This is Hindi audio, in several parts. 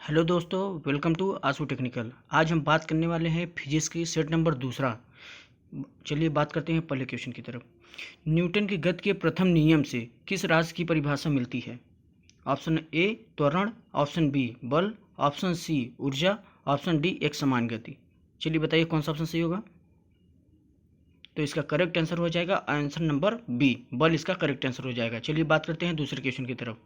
हेलो दोस्तों, वेलकम टू आंसू टेक्निकल। आज हम बात करने वाले हैं फिजिक्स की सेट नंबर दूसरा। चलिए बात करते हैं पहले क्वेश्चन की तरफ। न्यूटन की गति के प्रथम नियम से किस राशि की परिभाषा मिलती है? ऑप्शन ए त्वरण, ऑप्शन बी बल, ऑप्शन सी ऊर्जा, ऑप्शन डी एक समान गति। चलिए बताइए कौन सा ऑप्शन सही होगा। तो इसका करेक्ट आंसर हो जाएगा आंसर नंबर बी, बल इसका करेक्ट आंसर हो जाएगा। चलिए बात करते हैं दूसरे क्वेश्चन की तरफ।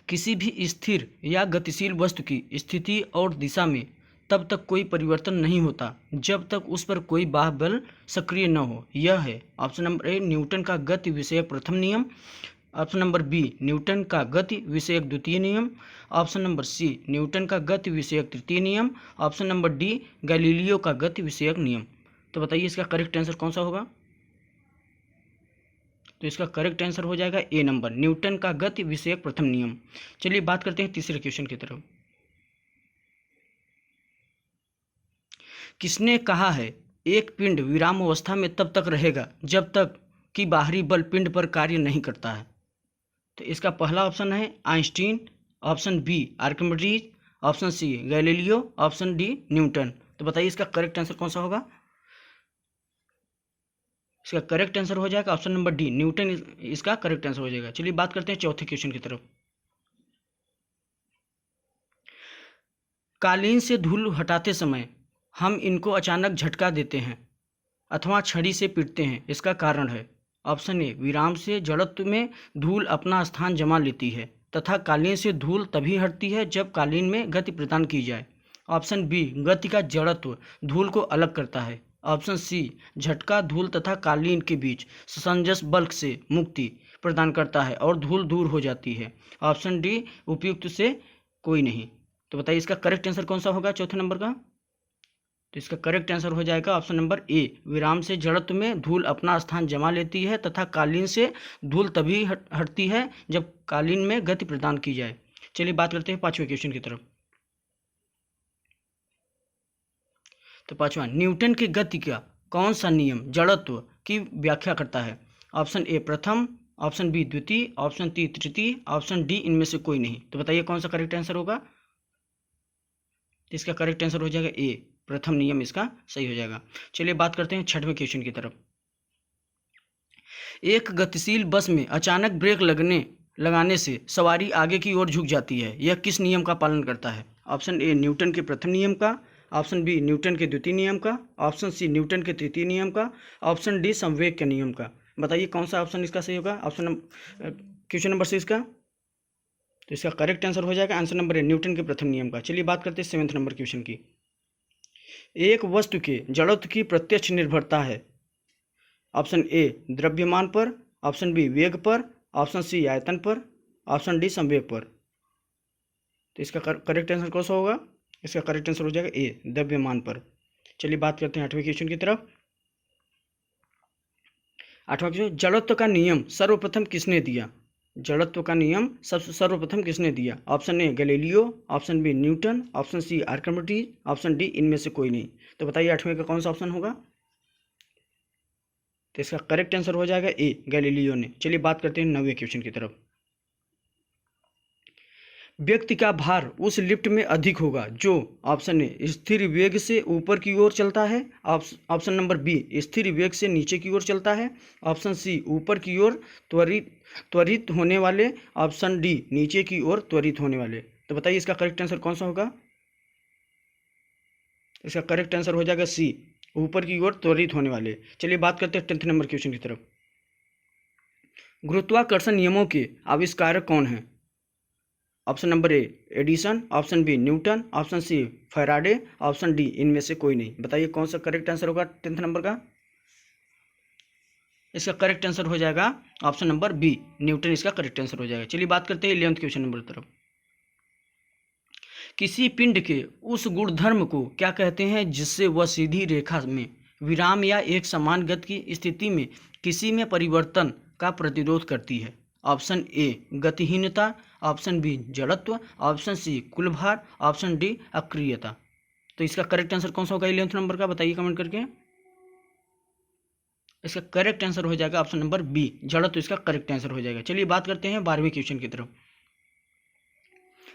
किसी भी स्थिर या गतिशील वस्तु की स्थिति और दिशा में तब तक कोई परिवर्तन नहीं होता जब तक उस पर कोई बाह्य बल सक्रिय न हो। यह है ऑप्शन नंबर ए न्यूटन का गति विषयक प्रथम नियम, ऑप्शन नंबर बी न्यूटन का गति विषयक द्वितीय नियम, ऑप्शन नंबर सी न्यूटन का गति विषयक तृतीय नियम, ऑप्शन नंबर डी गैलीलियो का गति विषयक नियम। तो बताइए इसका करेक्ट आंसर कौन सा होगा। तो इसका करेक्ट आंसर हो जाएगा ए नंबर, न्यूटन का गति विषयक प्रथम नियम। चलिए बात करते हैं तीसरे क्वेश्चन की तरफ। किसने कहा है एक पिंड विराम अवस्था में तब तक रहेगा जब तक कि बाहरी बल पिंड पर कार्य नहीं करता है? तो इसका पहला ऑप्शन है Einstein, option B Archimedes, option C Galileo, option D Newton. तो बताइए इसका करेक्ट आंसर कौन सा होगा। इसका करेक्ट आंसर हो जाएगा ऑप्शन नंबर डी न्यूटन, इसका करेक्ट आंसर हो जाएगा। चलिए बात करते हैं चौथे क्वेश्चन की तरफ। कालीन से धूल हटाते समय हम इनको अचानक झटका देते हैं अथवा छड़ी से पीटते हैं, इसका कारण है? ऑप्शन ए विराम से जड़त्व में धूल अपना स्थान जमा लेती है तथा कालीन से धूल तभी हटती है जब कालीन में गति प्रदान की जाए। ऑप्शन बी गति का जड़त्व धूल को अलग करता है। ऑप्शन सी झटका धूल तथा कालीन के बीच संजस बल से मुक्ति प्रदान करता है और धूल दूर हो जाती है। ऑप्शन डी उपयुक्त से कोई नहीं। तो बताइए इसका करेक्ट आंसर कौन सा होगा चौथे नंबर का। तो इसका करेक्ट आंसर हो जाएगा ऑप्शन नंबर ए विराम से जड़त्व में धूल अपना स्थान जमा लेती है तथा कालीन से धूल तभी हटती है जब कालीन में गति प्रदान की जाए। चलिए बात करते हैं पांचवें क्वेश्चन की तरफ। तो पांचवा, न्यूटन की गति का कौन सा नियम जड़त्व की व्याख्या करता है? ऑप्शन ए प्रथम, ऑप्शन बी द्वितीय, ऑप्शन सी तृतीय, ऑप्शन डी इनमें से कोई नहीं। तो बताइए कौन सा करेक्ट आंसर होगा। इसका करेक्ट आंसर हो जाएगा ए प्रथम नियम, इसका सही हो जाएगा। चलिए बात करते हैं छठवें क्वेश्चन की तरफ। एक गतिशील बस में अचानक ब्रेक लगाने से सवारी आगे की ओर झुक जाती है, यह किस नियम का पालन करता है? ऑप्शन ए न्यूटन के प्रथम नियम का, ऑप्शन बी न्यूटन के द्वितीय नियम का, ऑप्शन सी न्यूटन के तृतीय नियम का, ऑप्शन डी संवेग के नियम का। बताइए कौन सा ऑप्शन इसका सही होगा। ऑप्शन क्वेश्चन नंबर 6 का। तो इसका करेक्ट आंसर हो जाएगा आंसर नंबर ए न्यूटन के प्रथम नियम का। चलिए बात करते हैं 7वें नंबर क्वेश्चन की। एक वस्तु के जड़त्व की प्रत्यक्ष निर्भरता है। ऑप्शन ए द्रव्यमान पर, ऑप्शन बी वेग पर, ऑप्शन सी आयतन पर, ऑप्शन डी संवेग पर। तो इसका करेक्ट आंसर कौन सा होगा। इसका करेक्ट आंसर हो जाएगा ए द्रव्यमान पर। चलिए बात करते हैं 8वें क्वेश्चन की तरफ। 8वां क्वेश्चन, जड़त्व का नियम सर्वप्रथम किसने दिया? जड़त्व का नियम सर्वप्रथम किसने दिया? Option A Galileo, option B Newton, option C Archimedes, option D इनमें से कोई नहीं। तो बताइए 8वें का कौन सा ऑप्शन होगा। तो इसका करेक्ट आंसर हो जाएगा ए गैलीलियो ने। चलिए बात करते हैं 9वें क्वेश्चन की तरफ। व्यक्ति का भार उस लिफ्ट में अधिक होगा जो ऑप्शन ए स्थिर वेग से ऊपर की ओर चलता है, ऑप्शन नंबर बी स्थिर वेग से नीचे की ओर चलता है, ऑप्शन सी ऊपर की ओर त्वरित होने वाले, ऑप्शन डी नीचे की ओर त्वरित होने वाले। तो बताइए इसका करेक्ट आंसर कौन सा होगा। इसका करेक्ट आंसर हो जाएगा सी ऊपर की ओर त्वरित होने वाले। चलिए बात करते हैं 10th नंबर क्वेश्चन की तरफ। गुरुत्वाकर्षण नियमों के आविष्कारक कौन हैं? Option number A Edison, option B Newton, option C Faraday, option D इनमें से कोई नहीं। बताइए कौन सा करेक्ट आंसर होगा 10th नंबर का। इसका करेक्ट आंसर हो जाएगा ऑप्शन नंबर बी न्यूटन, इसका करेक्ट आंसर हो जाएगा। चलिए बात करते हैं 11th क्वेश्चन नंबर की तरफ। किसी पिंड के उस गुणधर्म को क्या कहते हैं जिससे वह सीधी रेखा में विराम या एक समान गति की स्थिति में किसी में परिवर्तन का प्रतिरोध करती है? ऑप्शन ए गतिहीनता, ऑप्शन बी जड़त्व, ऑप्शन सी कुल भार, ऑप्शन डी अक्रियता। तो इसका करेक्ट आंसर कौन सा होगा 11th नंबर का, बताइए कमेंट करके। इसका करेक्ट आंसर हो जाएगा ऑप्शन नंबर बी जड़त्व, इसका करेक्ट आंसर हो जाएगा। चलिए बात करते हैं 12वें क्वेश्चन की तरफ।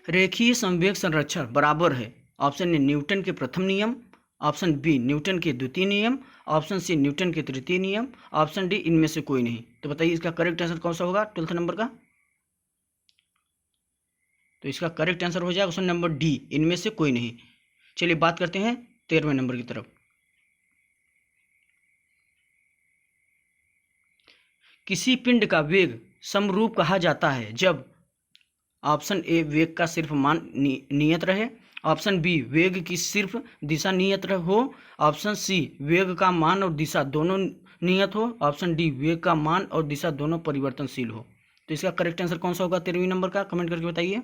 रेखीय संवेग संरक्षण बराबर है ऑप्शन ए न्यूटन के प्रथम नियम, ऑप्शन बी न्यूटन के द्वितीय नियम, ऑप्शन सी न्यूटन के तृतीय नियम, ऑप्शन डी इनमें से कोई नहीं। तो बताइए इसका करेक्ट आंसर कौन सा होगा 12th नंबर का? तो इसका करेक्ट आंसर हो जाएगा ऑप्शन नंबर डी, इनमें से कोई नहीं। चलिए बात करते हैं 13वें नंबर की तरफ। किसी पिंड का वेग समरूप कहा जाता है जब ऑप्शन ए वेग का सिर्फ मान नियत रहे, ऑप्शन बी वेग की सिर्फ दिशा नियत हो, ऑप्शन सी वेग का मान और दिशा दोनों नियत हो, ऑप्शन डी वेग का मान और दिशा दोनों परिवर्तनशील हो। तो इसका करेक्ट आंसर कौन सा होगा 13वीं नंबर का? कमेंट करके बताइए।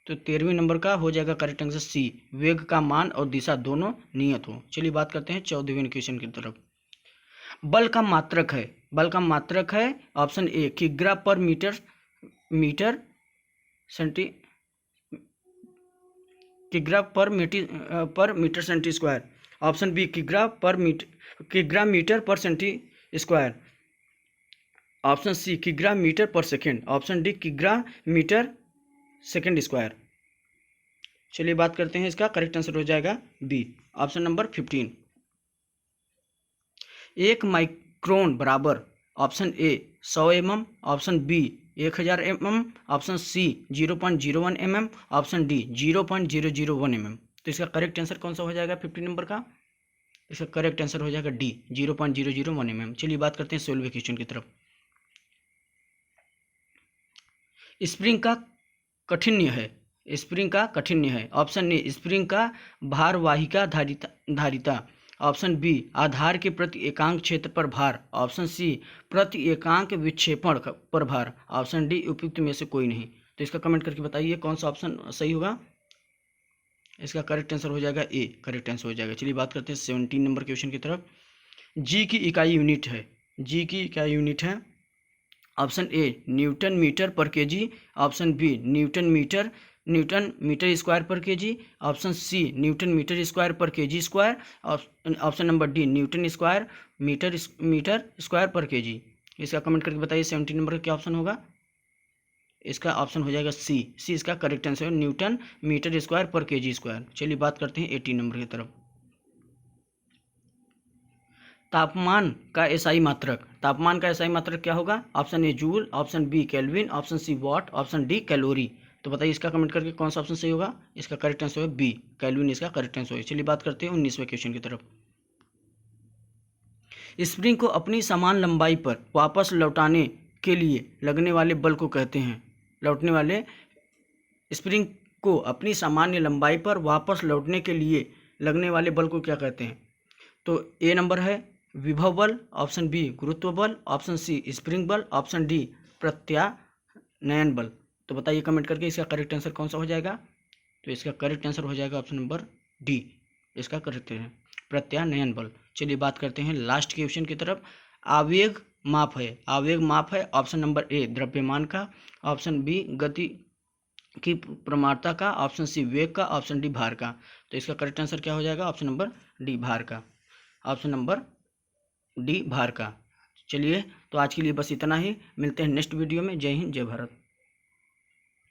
तो 13वीं नंबर का हो जाएगा करेक्ट आंसर सी, वेग का मान और दिशा दोनों नियत हो। चलिए बात करते हैं 14वें क्वेश्चन की तरफ। बल का मात्रक है ऑप्शन ए किग्रा पर metre centi square, option B किग्रा मीटर पर सेंटी स्क्वायर, ऑप्शन सी किग्रा मीटर पर सेकेंड, ऑप्शन डी किग्रा मीटर सेकेंड स्क्वायर। चलिए बात करते हैं, इसका करेक्ट आंसर हो जाएगा बी, ऑप्शन नंबर 15। 1 माइक्रोन बराबर option A 100 mm, option B 1000 mm, option C 0.01 mm, option D 0.001 mm। तो इसका करेक्ट आंसर कौन सा हो जाएगा 15 नंबर का? इसका करेक्ट आंसर हो जाएगा डी 0.001 mm। चलिए बात करते हैं 16वें क्वेश्चन की तरफ। स्प्रिंग का कठिन्य है ऑप्शन ए स्प्रिंग का भारवाहिका धारिता, ऑप्शन बी आधार के प्रति एकांक क्षेत्र पर भार, ऑप्शन सी प्रति एकांक विक्षेपण पर भार, ऑप्शन डी उपयुक्त में से कोई नहीं। तो इसका कमेंट करके बताइए कौन सा ऑप्शन सही होगा। इसका करेक्ट आंसर हो जाएगा ए, करेक्ट आंसर हो जाएगा। चलिए बात करते हैं 17 नंबर क्वेश्चन की तरफ। जी की इकाई यूनिट है option A newton metre per KG, option B newton metre square per KG, option C newton metre square per KG square, option number D newton square metre square per KG. इसका कमेंट करके बताइए 17 नंबर का क्या ऑप्शन होगा। इसका ऑप्शन हो जाएगा सी इसका करेक्ट आंसर है Newton metre square per KG square. चलिए बात करते हैं 18 नंबर की तरफ। तापमान का एसआई मात्रक क्या होगा। Option A joule, option B kelvin, option C watt, option D calorie. तो बताइए इसका कमेंट करके कौन सा ऑप्शन सही होगा। इसका करेक्ट आंसर है बी, कैल्विन इसका करेक्ट आंसर है। चलिए बात करते हैं 19वें क्वेश्चन की तरफ। स्प्रिंग को अपनी समान लंबाई पर वापस लौटाने के लिए लगने वाले बल को कहते हैं। स्प्रिंग को अपनी सामान्य लंबाई पर वापस लौटने के लिए लगने वाले बल को क्या कहते हैं। तो ए नंबर है विभव बल, ऑप्शन बी गुरुत्व बल, ऑप्शन सी स्प्रिंग बल, ऑप्शन डी प्रत्यानयन बल। तो बताइए कमेंट करके इसका करेक्ट आंसर कौन सा हो जाएगा। तो इसका करेक्ट आंसर हो जाएगा ऑप्शन नंबर डी, इसका करेक्ट है प्रत्यानयन बल। चलिए बात करते हैं लास्ट क्वेश्चन की तरफ। आवेग माप है ऑप्शन नंबर ए द्रव्यमान का, ऑप्शन बी गति की प्रमाणता का, ऑप्शन सी वेग का, ऑप्शन डी भार का। तो इसका करेक्ट आंसर क्या हो जाएगा ऑप्शन नंबर डी भार का, ऑप्शन नंबर डी भार का। चलिए तो आज के लिए बस इतना ही, मिलते हैं नेक्स्ट वीडियो में। जय हिंद जय भारत।